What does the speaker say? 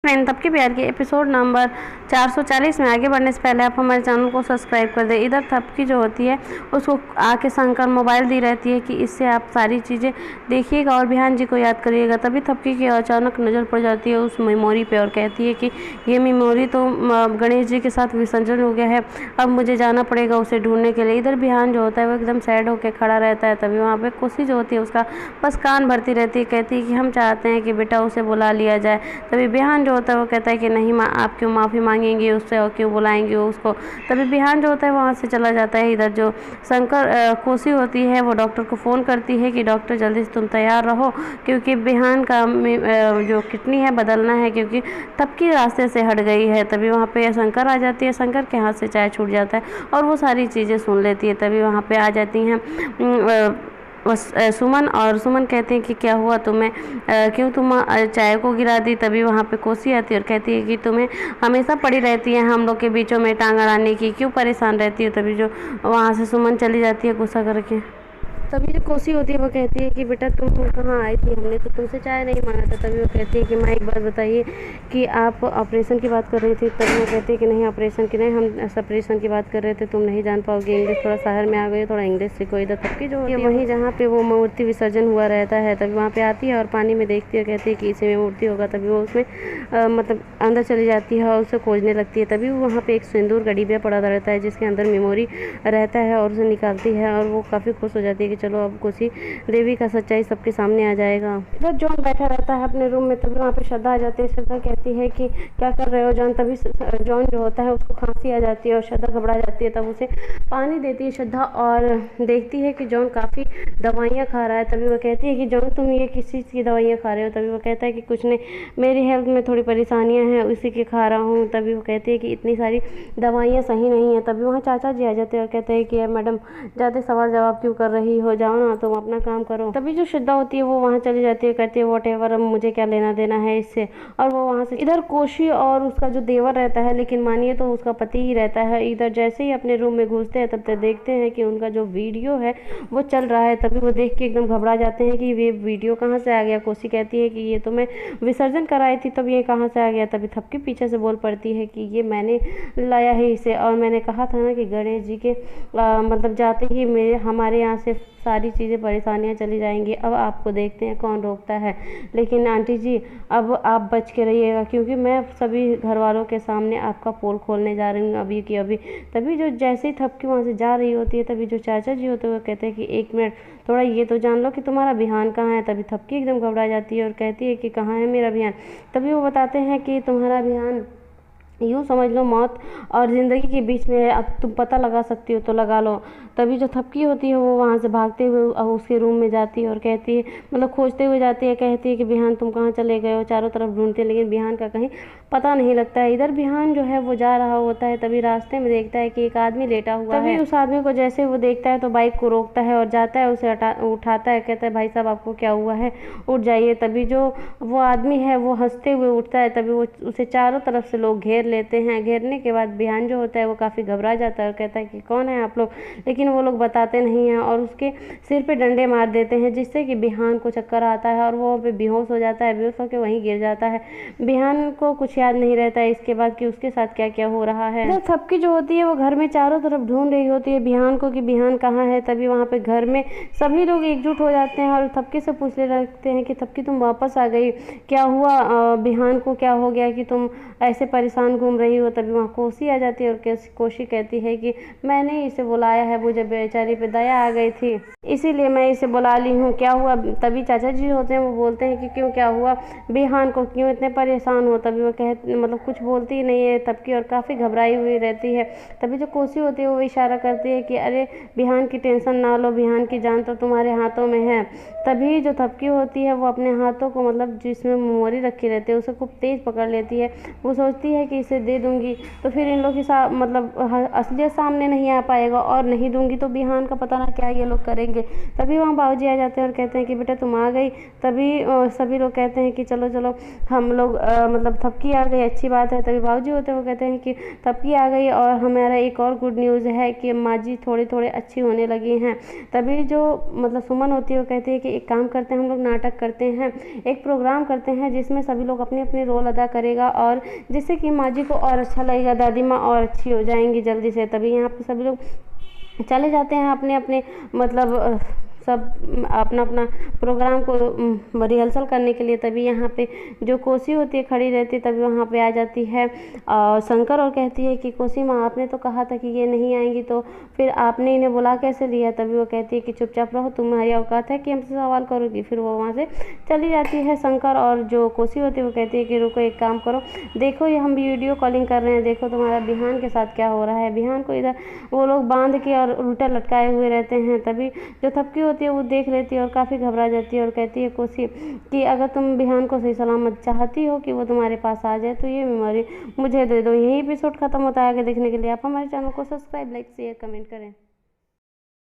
Friend तब के प्यार के एपिसोड नंबर 440 में आगे बढ़ने से पहले आप हमारे चैनल को सब्सक्राइब कर दें। इधर थपकी जो होती है उसको आके शंकर मोबाइल दी रहती है कि इससे आप सारी चीज़ें देखिएगा और बिहान जी को याद करिएगा। तभी थपकी की अचानक नज़र पड़ जाती है उस मेमोरी पे और कहती है कि ये मेमोरी तो गणेश जी के साथ विसर्जन हो गया है, अब मुझे जाना पड़ेगा उसे ढूंढने के लिए। इधर बिहान जो होता है वो एकदम सैड होकर खड़ा रहता है। तभी वहाँ पर कोशिश जो होती है उसका बस कान भरती रहती है, कहती है कि हम चाहते हैं कि बेटा उसे बुला लिया जाए। तभी बिहान जो होता है वो कहता है कि नहीं माँ, आप क्यों माफ़ी मांगेंगे उससे और क्यों बुलाएंगे उसको। तभी बिहान जो होता है वहाँ से चला जाता है। इधर जो शंकर कोसी होती है वो डॉक्टर को फ़ोन करती है कि डॉक्टर जल्दी से तुम तैयार रहो, क्योंकि बिहान का जो किडनी है बदलना है, क्योंकि तबकी रास्ते से हट गई है। तभी वहाँ पे शंकर आ जाती है, शंकर के हाथ से चाय छूट जाता है और वो सारी चीज़ें सुन लेती है। तभी वहाँ पे आ जाती हैं सुमन, और सुमन कहते हैं कि क्या हुआ तुम्हें, क्यों तुम चाय को गिरा दी। तभी वहाँ पे कोसी आती है और कहती है कि तुम्हें हमेशा पड़ी रहती है हम लोग के बीचों में टांग अड़ाने की, क्यों परेशान रहती है। तभी जो वहाँ से सुमन चली जाती है गुस्सा करके। तभी जो कोसी होती है वो कहती है कि बेटा तुम कहाँ आई थी, हमने तो तुमसे चाय नहीं मांगा था। तभी वो कहती है कि माँ एक बात बताइए कि आप ऑपरेशन की बात कर रही थी। तभी वो कहती है कि नहीं ऑपरेशन की नहीं, हम सेपरेशन की बात कर रहे थे, तुम नहीं जान पाओगे इंग्लिश, थोड़ा शहर में आ गई, थोड़ा इंग्लिश सीखो। इधर तक की जो होती है वहीं जहाँ पे वो मूर्ति विसर्जन हुआ रहता है। तभी वहाँ पे आती है और पानी में देखती है, कहती है कि इसी में मूर्ति होगा। तभी वो उसमें मतलब अंदर चली जाती है और उसे खोजने लगती है। तभी वहाँ पे एक सिंदूर का डिब्बा पड़ा रहता है जिसके अंदर मेमोरी रहता है और उसे निकालती है और वो काफ़ी खुश हो जाती है कि चलो अब कोसी देवी का सच्चाई सबके सामने आ जाएगा। इधर जॉन बैठा रहता है अपने रूम में। तभी वहाँ पे श्रद्धा आ जाती है। श्रद्धा कहती है कि क्या कर रहे हो जॉन। तभी जॉन जो होता है उसको खांसी आ जाती है और श्रद्धा घबरा जाती है। तब उसे पानी देती है श्रद्धा और देखती है कि जॉन काफ़ी दवाइयाँ खा रहा है। तभी वो कहती है कि जॉन तुम ये किस चीज़ की दवाइयाँ खा रहे हो। तभी वो कहता है कि कुछ नहीं, मेरी हेल्थ में थोड़ी परेशानियाँ हैं उसी के खा रहा हूँ। तभी वो कहती है कि इतनी सारी दवाइयाँ सही नहीं है। तभी वहाँ चाचा जी आ जाते हैं और कहते हैं कि मैडम ज़्यादा सवाल जवाब क्यों कर रही हो, जाओ ना तुम अपना काम करो। तभी जो श्रद्धा होती है वो वहाँ चली जाती है, कहती है वॉटएवर, अब मुझे क्या लेना देना है इससे, और वो वहाँ से इधर कोशी और उसका जो देवर रहता है, लेकिन मानिए तो उसका पति ही रहता है। इधर जैसे ही अपने रूम में घुसते हैं तब तक देखते हैं कि उनका जो वीडियो है वो चल रहा है। तभी वो देख के एकदम घबरा जाते हैं कि ये वीडियो कहाँ से आ गया। कोसी कहती है कि ये तो मैं विसर्जन कराई थी, तब ये कहाँ से आ गया। तभी थपकी पीछे से बोल पड़ती है कि ये मैंने लाया है इसे, और मैंने कहा था ना कि गणेश जी के मतलब जाते ही मेरे हमारे यहाँ से सारी चीज़ें परेशानियाँ चली जाएंगी। अब आपको देखते हैं कौन रोकता है। लेकिन आंटी जी अब आप बच के रहिएगा, क्योंकि मैं सभी घर वालों के सामने आपका पोल खोलने जा रही हूँ अभी की अभी। तभी जो जैसे ही थपकी वहाँ से जा रही होती है तभी जो चाचा जी होते हैं वो कहते हैं कि एक मिनट, थोड़ा ये तो जान लो कि तुम्हारा बिहान कहाँ है। तभी थपकी एकदम घबरा जाती है और कहती है कि कहाँ है मेरा बिहान। तभी वो बताते हैं कि तुम्हारा बिहान यूँ समझ लो मौत और ज़िंदगी के बीच में है, अब तुम पता लगा सकती हो तो लगा लो। तभी जो थपकी होती है वो वहाँ से भागते हुए उसके रूम में जाती है और कहती है, मतलब खोजते हुए जाती है, कहती है कि बिहान तुम कहाँ चले गए हो। चारों तरफ ढूंढते हैं लेकिन बिहान का कहीं पता नहीं लगता है। इधर बिहान जो है वो जा रहा होता है। तभी रास्ते में देखता है कि एक आदमी लेटा हुआ है। तभी उस आदमी को जैसे वो देखता है तो बाइक को रोकता है और जाता है उसे उठाता है, कहता है भाई साहब आपको क्या हुआ है, उठ जाइए। तभी जो वो आदमी है वो हंसते हुए उठता है। तभी वो उसे चारों तरफ से लोग घेर लेते हैं। घेरने के बाद बिहान जो होता है वो काफ़ी घबरा जाता है और कहता है कि कौन है आप लोग, लेकिन वो लोग बताते नहीं हैं और उसके सिर पे डंडे मार देते हैं, जिससे कि बिहान को चक्कर आता है और वो वहाँ पे बेहोश हो जाता है। बेहोश होकर वहीं गिर जाता है। बिहान को कुछ याद नहीं रहता है इसके बाद कि उसके साथ क्या क्या हो रहा है। तो थपकी जो होती है वो घर में चारों तरफ ढूंढ रही होती है बिहान को कि बिहान कहाँ है। तभी वहाँ पे घर में सभी लोग एकजुट हो जाते हैं और थपकी से पूछने लगते हैं कि थपकी तुम वापस आ गई, क्या हुआ, बिहान को क्या हो गया कि तुम ऐसे परेशान घूम रही हो। तभी वहाँ कोसी आ जाती है और कोसी कहती है कि मैंने इसे बुलाया है, मुझे बेचारी पे दया आ गई थी इसीलिए मैं इसे बुला ली हूँ, क्या हुआ। तभी चाचा जी होते हैं वो बोलते हैं कि क्यों, क्या हुआ बिहान को, क्यों इतने परेशान हो। तभी वो मतलब कुछ बोलती ही नहीं है तबकी और काफ़ी घबराई हुई रहती है। तभी जो कोसी होती है वो इशारा करती है कि अरे बिहान की टेंशन ना लो, बिहान की जान तो तुम्हारे हाथों में है। तभी जो थपकी होती है वो अपने हाथों को मतलब जिसमें मेमोरी रखी रहती है उसे खूब तेज़ पकड़ लेती है। वो सोचती है कि इसे दे दूँगी तो फिर इन लोग की मतलब असलियत सामने नहीं आ पाएगा, और नहीं दूँगी तो बिहान का पता ना क्या ये लोग करेंगे। तभी वहाँ बाबूजी आ जाते हैं और कहते हैं कि बेटा तुम आ गई। तभी सभी लोग कहते हैं कि चलो चलो हम लोग मतलब थपकी आ गई, अच्छी बात है। तभी बाबूजी होते हैं वो कहते हैं कि थपकी आ गई, और हमारा एक और गुड न्यूज़ है कि अम्मा जी थोड़े थोड़े अच्छी होने लगी हैं। तभी जो मतलब सुमन होती है वो कहती है कि एक काम करते हैं, हम लोग नाटक करते हैं, एक प्रोग्राम करते हैं जिसमें सभी लोग अपने अपने रोल अदा करेगा, और जिससे कि माँ जी को और अच्छा लगेगा, दादी माँ और अच्छी हो जाएंगी जल्दी से। तभी यहाँ पे सभी लोग चले जाते हैं अपने अपने मतलब सब अपना अपना प्रोग्राम को रिहर्सल करने के लिए। तभी यहाँ पे जो कोसी होती है खड़ी रहती है, तभी वहाँ पे आ जाती है शंकर और कहती है कि कोसी माँ आपने तो कहा था कि ये नहीं आएंगी, तो फिर आपने इन्हें बुला कैसे लिया। तभी वो कहती है कि चुपचाप रहो, तुम्हारी औकात है कि हमसे सवाल करोगी। फिर वो वहाँ से चली जाती है शंकर, और जो कोसी होती है वो कहती है कि रुको एक काम करो, देखो ये हम वीडियो कॉलिंग कर रहे हैं, देखो तुम्हारा बिहान के साथ क्या हो रहा है। बिहान को इधर वो लोग बांध के और उल्टा लटकाए हुए रहते हैं। तभी जो थपकी होती है वो देख लेती है और काफ़ी घबरा जाती है, और कहती है कोसी कि अगर तुम बिहान को सही सलामत चाहती हो कि वो तुम्हारे पास आ जाए तो ये मेमोरी मुझे दे दो। यही एपिसोड खत्म होता है। आगे देखने के लिए आप हमारे चैनल को सब्सक्राइब, लाइक, शेयर, कमेंट करें।